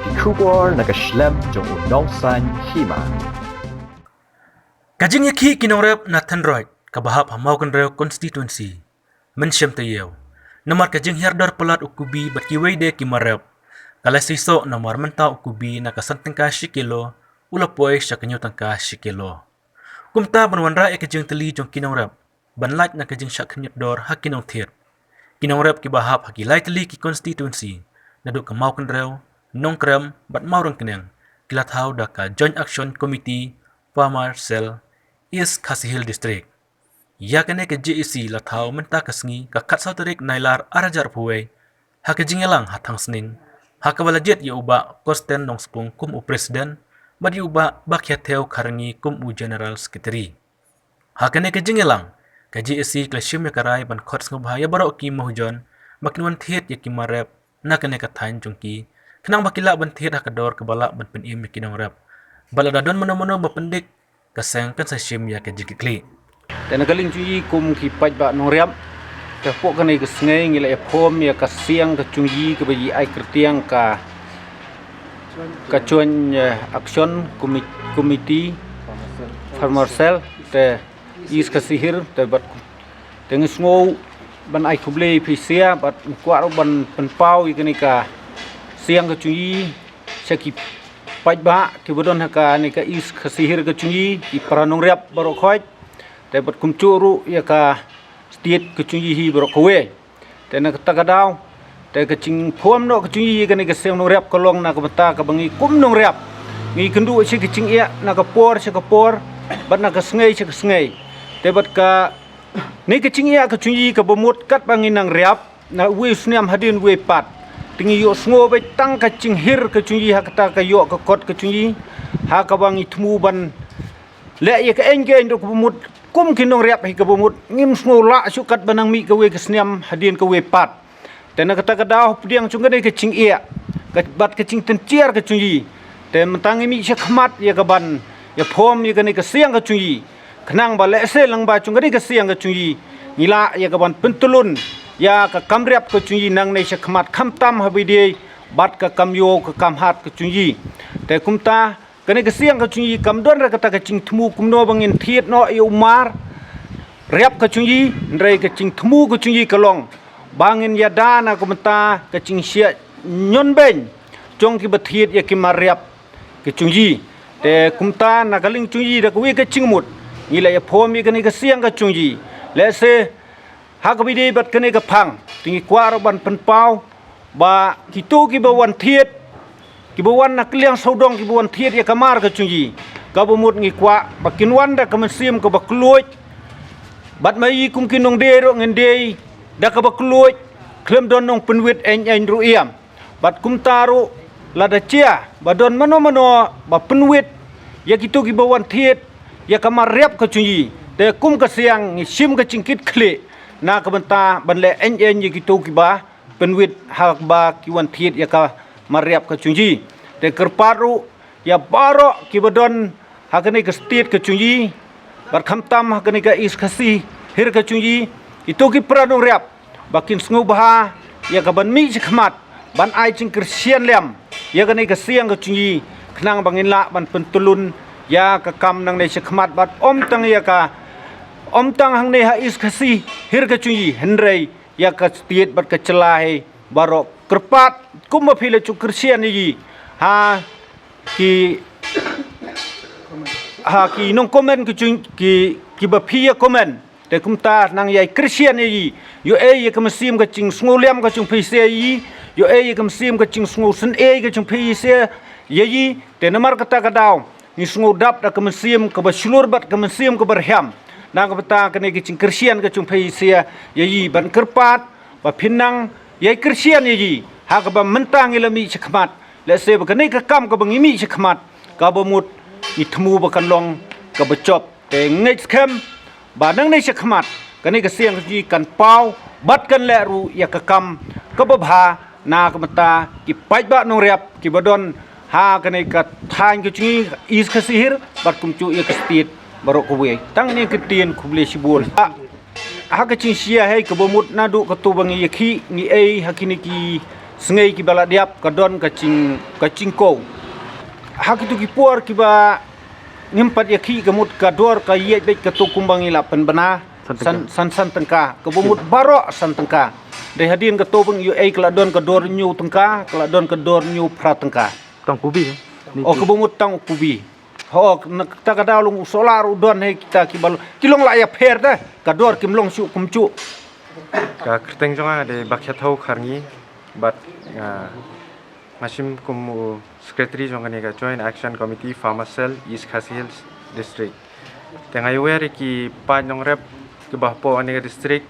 Kikubor nakaslem jong unongsan hima. Kajing yaki kinorep na Tandroid kabahap hamau kanreo constituency mensyam tayew namar kajing herdar pelat ukubi bat kiway de kimarep kala siso namar menta ukubi na kasanteng ka shikilo ulapoy sya kanyutang ka shikilo kumta banwanra e kajing tali jong kinorep banlat na kajing sya kanyutdor ha kinong thir kinorep kibahap hakilay tali ki constituency naduk kamau kanreo nongkrem bat maurang keneng kilathaw da ka Joint Action Committee Farmer Cell East Khasi Hill District. Ya kene ke JEC lathaw menta kasngi ka katsaw tarik nailar arajar puway ha ke jingelang hatang sning ha ka balajet ya uba kosten nong spung kum u presiden badi uba bakyatew karangi kum u general secretary. Ha kene ke jingelang ka JEC klasyum ya karay ban khots ngobhaya baro ki mohjon makinwan thiet ya kimarep na kene ka thain jongki kenang bakila ban thiet ha kador kabala ban penim ya kinong rep baladadon mono-mono bapendik kaseng kan sasyim ya ke jikikli. Dan galing cuyi kum ki paj ba nong riam ke pok kanai ke sngai ngila e phom ya ka siang ke cuyi ke bayi ai kertiang ka cuan action committee farmer cell te is ka sihir te bat teng sngo ban ai kuble pisia bat kwa ban penpau ikani ka siang ke cuyi saki paj ba ki bodon ka ni ka is ka sihir ke cuyi ki paranong riap baro khoi te bat kumcuru ya ka state ke cuyi hi baro kowe te na ta ka daw te ka cing phom no ke cuyi ka ni ka siang nong riap kolong na ka bata ka bangi kum nong riap ngi kendu si ke cing ya na ka por si ka por bat na ka sngai si ka sngai te bat ka ni ke cing ya ka cuyi ka bomut kat bangi nang riap na we sniam hadin we pat tingi yo sngo be tang ka cing hir ka cuyi ha kata ka yo ka kot ka cuyi ha ka bangi thmu ban le ye ka eng ke ndo ka bomut kum kinong riap hi ka bomut ngim sngo la sukat banang mi ka we ka sniam hadin ka we pat te na kata ka daw pdiang chung ka ka cing ya ka bat ka cing tenciar ka cuyi te mentangi mi syakmat ya ka ban ya phom ya ka ni ka siang ka cuyi kenang ba le se lang ba chung ka siang ka cuyi ngila ya ka ban pentulun ya ka kamriap ka cuyi nang nei syakmat khamtam habide bat ka kamyo ka kamhat ka cuyi te kumta kani ka siang ka cuyi kamdon ra kata ka cing thmu kumno bangin thiet no yu mar riap ka cuyi ndrei ka cing thmu ka cuyi kalong bangin ya dana kumta ka cing sia nyon ben chong ki bathiet ya ki mariap ka cuyi te kumta na kaling cuyi da kuwi ka cing mut ngila ya phom ya kani ka siang ka cuyi le se ha ka bide bat kani ka phang tingi kwar ban penpau ba kitu ki bawan thiet ki bawan na kliang saudong ki bawan thiet ya kamar ka cuyi ka bomut ngi kwa bakinwan da ka mesim ka bakluoj bat mai kum kinong de ro ngende da ka bakluoj klem don nong penwit en ruiam bat kum taru lada chia badon mano ba penwit ya kitu ki bawan thiet ya kamar riap ka cuyi te kum ka siang ngi sim ka cingkit khle na ka banta banle en ya kitu ki ba penwit hak ba ki wan thiet ya ka mariap ka cuyi te kerparu ya baro ki badon hakani ka state ka cuyi bat khamtam hakani ka is khasi hir ka cuyi itu ki pranong riap bakin sngu baha ya ka ban mi khmat ban ai cing kristian lem ya kani ka siang ka cuyi khnang bangin la ban pentulun ya ka kam nang nei khmat bat om tang ya ka om tang hang nei ha is khasi hir ka cuyi henrei ya ka state bat ka celai baro kerpat kum phile chu kristian ni ha ki nong komen ki ba phia komen te kumta nang yai kristian ni yo e ye kam sim ka ching snguliam ka chung phi se yi yo e ye kam sim ka ching sngu sun e ka chung phi se ye yi te namar kata ka daw ni sngu dap da kam sim ka ba shulur bat kam sim ka berham nang ka bata ka ne ki ching kristian ka chung phi se ye yi ban kerpat ba phinang yai kristian yi ha ka ba mentang ilami chkhmat le se ba ka ne ka kam ka bangi mi chkhmat ka ba mut ni thmu ba kan long ka ba chop te ngai khem ba nang nei chkhmat kani ka siang ji kan pau bat kan le ru ya ka kam ka ba bha na ka mata ki paj ba nong riap ki badon ha kani ka thain ka chi is ka sihir bat kum chu ya ka stit barok ko we tang ni ka tien khuble sibul ha ka chi sia hai ka bomut na du ka tu bangi yakhi ni ei hakini ki sengai ki bala diap kadon kacing ko hak itu ki por ki ba ngimpat ya ki gamut kador ka ye be ka to kumbang ila penbana san tengka kebumut barok san tengka de hadin ka to bang yu ai kadon kador nyu tengka kadon kador nyu pra tengka tong kubi oh kebumut tang kubi ho ta ka dalung solar udon he kita ki bal kilong la ya pher da kador kimlong su kumcu ka kerteng jonga de bakya thau kharngi but masim kum secretary jonga ne ga joint action committee farmer cell east khasi hills district tengai wer ki pa nong rep ke bahpo ane ga district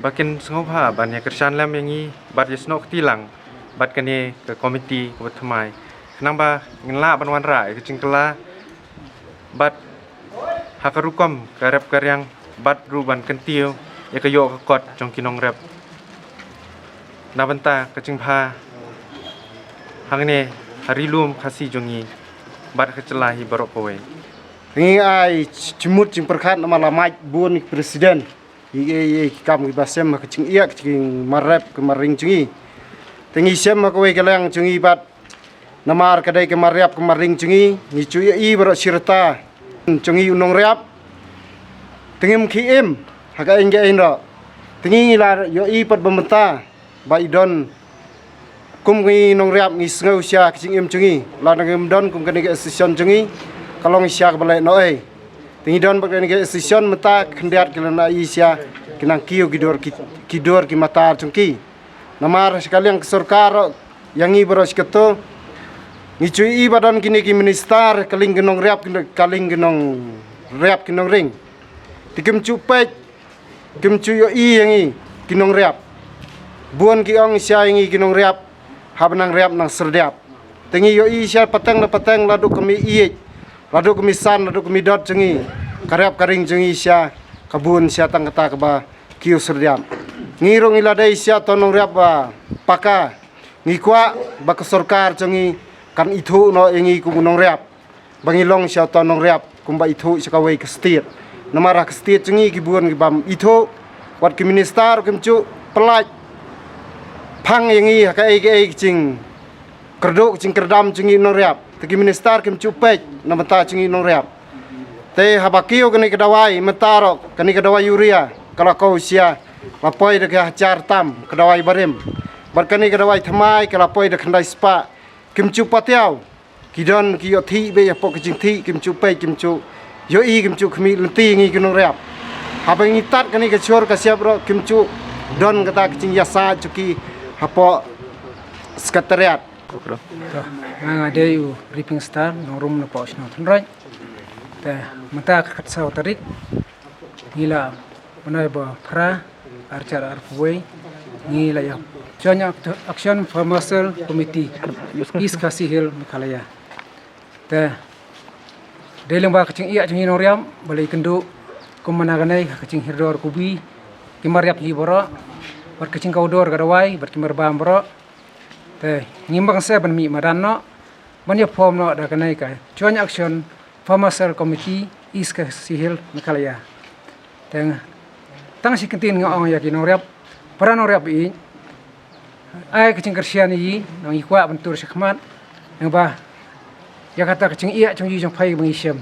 bakin sngobha ban ya kersan lam yangi bat yesnok tilang bat kane ke committee ke thmai namba ngla banwan ra ke cingkla bat hakarukom karep karyang bat ruban kentiu ya ke yo kot jong kinong rep nabanta ke cingpha hangne harilum khasi jongi bat kecelahi barok powe ni ai cimut cing perkhat nama lamai bun presiden i kam ki basem ke cing iya cing marep ke maring cingi tengi sem ko we kelang cingi bat namar kadai ke mariap ke maring cingi ni cuy i barok sirta cingi unong riap tengim khim haka engge indra tengi la yo i pat bementa ba idon kum ngi nong riap ngi sngau sia cing im cingi la ngem don kum kani ke session cingi kalau isya balai noe tingi don bagai nege session mata kendiat kelana isya kinang kiu kidor ki mata cungki namar sekali yang kesorkar yang i beros keto ngicui i badan kini ki minister kaling genong riap kaling genong riap kinong ring tikem cupet kimcu yo i yang i kinong riap buan ki ong isya yang i kinong riap habenang riap nang serdiap tingi yo i isya pateng ladu kami i ladu kemisan ladu kemidot cengi karyap karing cengi sia kabun sia tang kata keba kiu serdiam ngirong iladai sia tonong riap ba paka ngikwa ba kesorkar cengi kan itu no ingi kumunong riap bangilong sia tonong riap kumba itu sakawai kestir namarah kestir cengi kibun kibam itu wat ki minister kemcu pelaj pang yangi kai cing kerduk cing kerdam cengi nong riap tegi minister kim cupet na mata cingi nong riap te habakio kani kedawai mentaro kani kedawai uria kalau kau sia lapoi de hajar tam kedawai barim barkani kedawai thamai kelapoi de khandai spa kim cupatiau kidon ki yo thi be pok jing thi kim cupet kim cu yo i kim cu khmi lenti ngi kinong riap habang ngitat kani ke chor ka siap ro kim cu don kata kicing yasa cuki hapo sekretariat nga ada yu briefing star nong room na paus na tunray ta mata kat sa tarik ngila manay ba pra archar arfway ngila ya joint action farmer committee east khasi hill Meghalaya ta deleng ba kacing iya cing noriam balai kendu kumanaganai kacing hirdor kubi kimariap hi boro bar kacing kaudor gadawai bar kimar bam boro te ngimbang se ban mi madanno manya form no da kanai ka joint action farmer committee east khasi hill Meghalaya teng tang sikentin ngong ya kinong riap parano riap i ai kacing kersian yi nang ikwa bentur sekmat nang ba ya kata kacing iya chung yi chung phai bang isem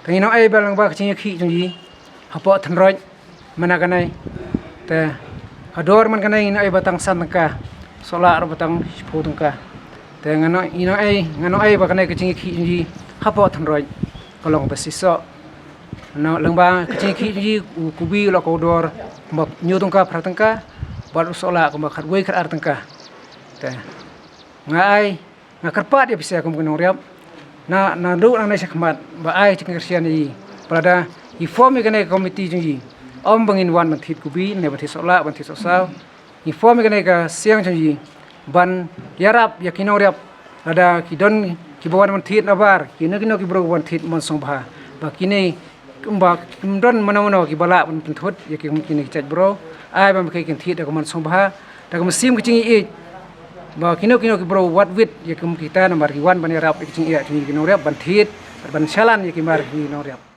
teng no ai balang ba kacing khi chung yi hapo thanroj mana kanai te hador man kanai no ai batang san ka solar batang sepuluh tengkah, dengan ino ai bakanai kecing ki ji hapo thanroj kolong besiso no lengba kecing ki ji kubi lo kodor mbak nyu tengkah pra tengkah baru solar ko bakar wei kar tengkah te ngai ngakarpat ya bisa kum kunong riap na du nang nai sakmat ba ai cing kersian yi pada i form kanai komiti ji om bangin wan manthit kubi ne bathi solar banthi sosal inform kene ka siang janji ban yarap yakinong riap ada kidon kibawan manthit nabar kino kibro manthit monsong bha ba kini kumba kimdon manawno kibala ban penthut yakin kini chat bro ai ba kai kin thit da monsong bha da sim kicing i ba kino kibro wat wit yakin kita nambar kiwan ban yarap kicing i kinong riap ban thit ban salan yakin mar kinong riap